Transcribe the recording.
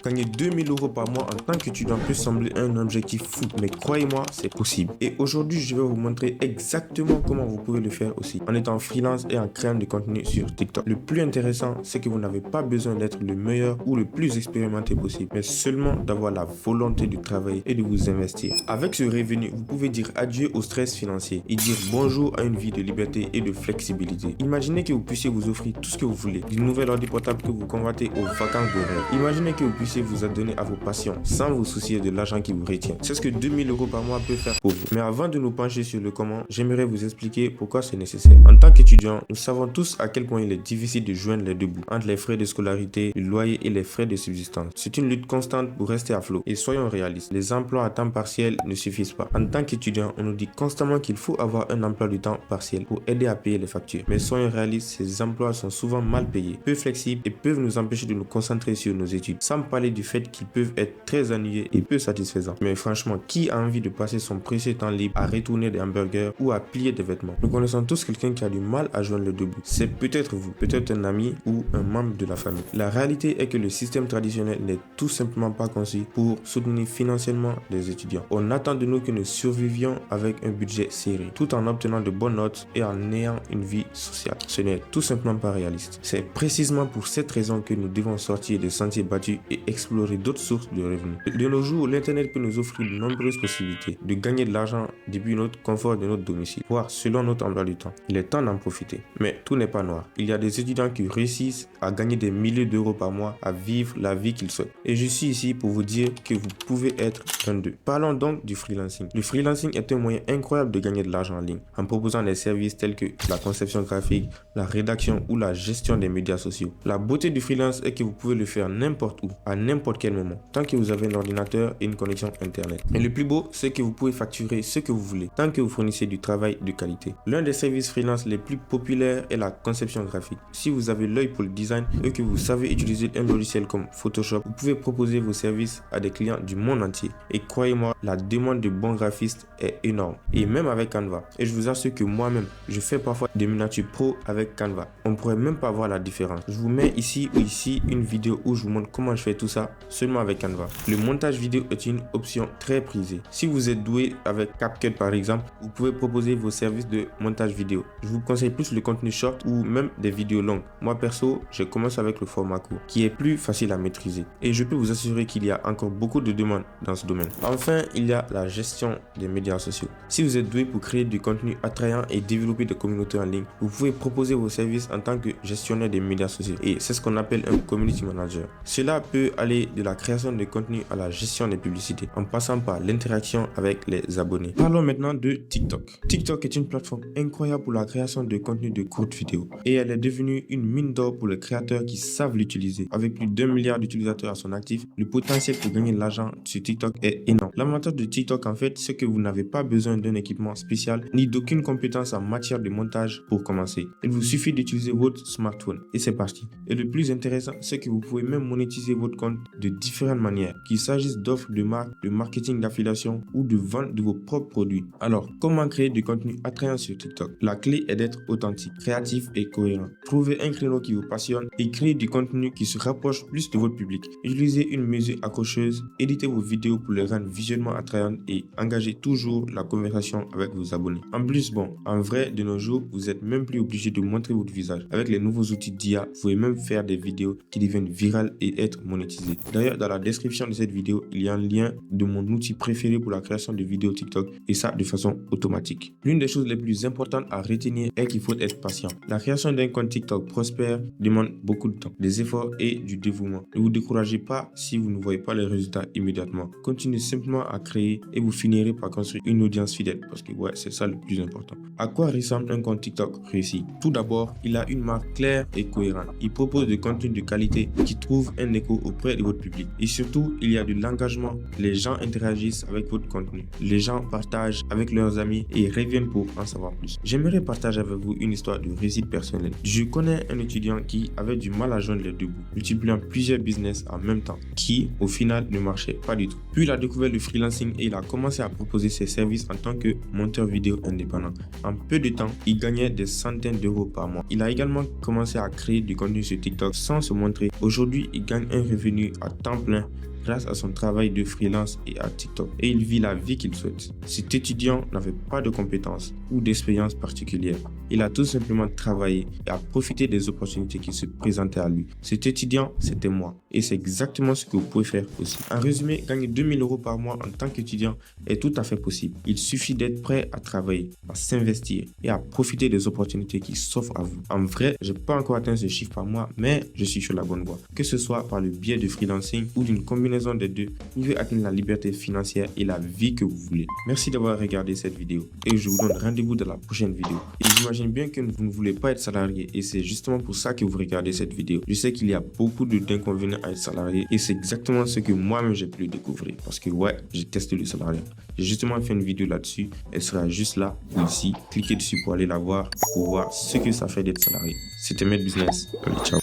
Gagner 2000 € par mois en tant qu'étudiant peut sembler un objectif fou, mais croyez-moi, c'est possible. Et aujourd'hui, je vais vous montrer exactement comment vous pouvez le faire aussi, en étant freelance et en créant du contenu sur TikTok. Le plus intéressant, c'est que vous n'avez pas besoin d'être le meilleur ou le plus expérimenté possible, mais seulement d'avoir la volonté de travailler et de vous investir. Avec ce revenu, vous pouvez dire adieu au stress financier et dire bonjour à une vie de liberté et de flexibilité. Imaginez que vous puissiez vous offrir tout ce que vous voulez, du nouvel ordi portable que vous convertez aux vacances de rêve. Imaginez que vous puissiez vous adonner à vos passions sans vous soucier de l'argent qui vous retient. C'est ce que 2000 € par mois peut faire pour vous. Mais avant de nous pencher sur le comment, j'aimerais vous expliquer pourquoi c'est nécessaire. En tant qu'étudiant, nous savons tous à quel point il est difficile de joindre les deux bouts entre les frais de scolarité, le loyer et les frais de subsistance. C'est une lutte constante pour rester à flot. Et soyons réalistes, les emplois à temps partiel ne suffisent pas. En tant qu'étudiant, on nous dit constamment qu'il faut avoir un emploi du temps partiel pour aider à payer les factures. Mais soyons réalistes, ces emplois sont souvent mal payés, peu flexibles et peuvent nous empêcher de nous concentrer sur nos études. Sans parler du fait qu'ils peuvent être très ennuyeux et peu satisfaisants. Mais franchement, qui a envie de passer son précieux temps libre à retourner des hamburgers ou à plier des vêtements? Nous connaissons tous quelqu'un qui a du mal à joindre le deux bouts. C'est peut-être vous, peut-être un ami ou un membre de la famille. La réalité est que le système traditionnel n'est tout simplement pas conçu pour soutenir financièrement les étudiants. On attend de nous que nous survivions avec un budget serré, tout en obtenant de bonnes notes et en ayant une vie sociale. Ce n'est tout simplement pas réaliste. C'est précisément pour cette raison que nous devons sortir des sentiers battus et explorer d'autres sources de revenus. De nos jours, l'Internet peut nous offrir de nombreuses possibilités de gagner de l'argent depuis notre confort de notre domicile, voire selon notre emploi du temps. Il est temps d'en profiter. Mais tout n'est pas noir. Il y a des étudiants qui réussissent à gagner des milliers d'euros par mois, à vivre la vie qu'ils souhaitent. Et je suis ici pour vous dire que vous pouvez être un d'eux. Parlons donc du freelancing. Le freelancing est un moyen incroyable de gagner de l'argent en ligne, en proposant des services tels que la conception graphique, la rédaction ou la gestion des médias sociaux. La beauté du freelance est que vous pouvez le faire n'importe où, à n'importe quel moment, tant que vous avez un ordinateur et une connexion internet. Et le plus beau, c'est que vous pouvez facturer ce que vous voulez, tant que vous fournissez du travail de qualité. L'un des services freelance les plus populaires est la conception graphique. Si vous avez l'œil pour le design et que vous savez utiliser un logiciel comme Photoshop, vous pouvez proposer vos services à des clients du monde entier. Et croyez-moi, la demande de bons graphistes est énorme. Et même avec Canva. Et je vous assure que moi-même, je fais parfois des miniatures pro avec Canva. On ne pourrait même pas voir la différence. Je vous mets ici ou ici une vidéo où je vous montre comment je fais tout ça seulement avec Canva. Le montage vidéo est une option très prisée. Si vous êtes doué avec CapCut par exemple, vous pouvez proposer vos services de montage vidéo. Je vous conseille plus le contenu short ou même des vidéos longues. Moi perso, je commence avec le format court qui est plus facile à maîtriser. Et je peux vous assurer qu'il y a encore beaucoup de demandes dans ce domaine. Enfin, il y a la gestion des médias sociaux. Si vous êtes doué pour créer du contenu attrayant et développer des communautés en ligne, vous pouvez proposer vos services en tant que gestionnaire des médias sociaux. Et c'est ce qu'on appelle un community manager. Cela peut aller de la création de contenu à la gestion des publicités, en passant par l'interaction avec les abonnés. Parlons maintenant de TikTok. TikTok est une plateforme incroyable pour la création de contenu de courtes vidéos et elle est devenue une mine d'or pour les créateurs qui savent l'utiliser. Avec plus d'1 milliard d'utilisateurs à son actif, le potentiel pour gagner de l'argent sur TikTok est énorme. L'avantage de TikTok en fait, c'est que vous n'avez pas besoin d'un équipement spécial ni d'aucune compétence en matière de montage pour commencer. Il vous suffit d'utiliser votre smartphone et c'est parti. Et le plus intéressant, c'est que vous pouvez même monétiser votre compte de différentes manières, qu'il s'agisse d'offres de marque, de marketing d'affiliation ou de vente de vos propres produits. Alors, comment créer du contenu attrayant sur TikTok? La clé est d'être authentique, créatif et cohérent. Trouvez un créneau qui vous passionne et créez du contenu qui se rapproche plus de votre public. Utilisez une musique accrocheuse, éditez vos vidéos pour les rendre visuellement attrayantes et engagez toujours la conversation avec vos abonnés. En plus, en vrai, de nos jours, vous n'êtes même plus obligé de montrer votre visage. Avec les nouveaux outils d'IA, vous pouvez même faire des vidéos qui deviennent virales et être monétisées. D'ailleurs, dans la description de cette vidéo, il y a un lien de mon outil préféré pour la création de vidéos TikTok et ça de façon automatique. L'une des choses les plus importantes à retenir est qu'il faut être patient. La création d'un compte TikTok prospère demande beaucoup de temps, des efforts et du dévouement. Ne vous découragez pas si vous ne voyez pas les résultats immédiatement. Continuez simplement à créer et vous finirez par construire une audience fidèle parce que c'est ça le plus important. À quoi ressemble un compte TikTok réussi? Tout d'abord, il a une marque claire et cohérente. Il propose du contenu de qualité qui trouve un écho auprès de votre public. Et surtout, il y a de l'engagement. Les gens interagissent avec votre contenu. Les gens partagent avec leurs amis et reviennent pour en savoir plus. J'aimerais partager avec vous une histoire de réussite personnelle. Je connais un étudiant qui avait du mal à joindre les deux bouts, multipliant plusieurs business en même temps, qui au final ne marchait pas du tout. Puis il a découvert le freelancing et il a commencé à proposer ses services en tant que monteur vidéo indépendant. En peu de temps, il gagnait des centaines d'euros par mois. Il a également commencé à créer du contenu sur TikTok sans se montrer. Aujourd'hui, il gagne un revenu revenu à temps plein grâce à son travail de freelance et à TikTok. Et il vit la vie qu'il souhaite. Cet étudiant n'avait pas de compétences ou d'expérience particulière. Il a tout simplement travaillé et a profité des opportunités qui se présentaient à lui. Cet étudiant, c'était moi. Et c'est exactement ce que vous pouvez faire aussi. En résumé, gagner 2000 € par mois en tant qu'étudiant est tout à fait possible. Il suffit d'être prêt à travailler, à s'investir et à profiter des opportunités qui s'offrent à vous. En vrai, je n'ai pas encore atteint ce chiffre par mois, mais je suis sur la bonne voie. Que ce soit par le biais de freelancing ou d'une combinaison des deux, vous pouvez atteindre la liberté financière et la vie que vous voulez. Merci d'avoir regardé cette vidéo et je vous donne rendez-vous dans la prochaine vidéo. Et j'imagine bien que vous ne voulez pas être salarié et c'est justement pour ça que vous regardez cette vidéo. Je sais qu'il y a beaucoup d'inconvénients à être salarié et c'est exactement ce que moi-même j'ai pu découvrir parce que ouais, j'ai testé le salariat. J'ai justement fait une vidéo là-dessus, elle sera juste là ou ici. Cliquez dessus pour aller la voir, pour voir ce que ça fait d'être salarié. C'était Med Business. Allez, ciao.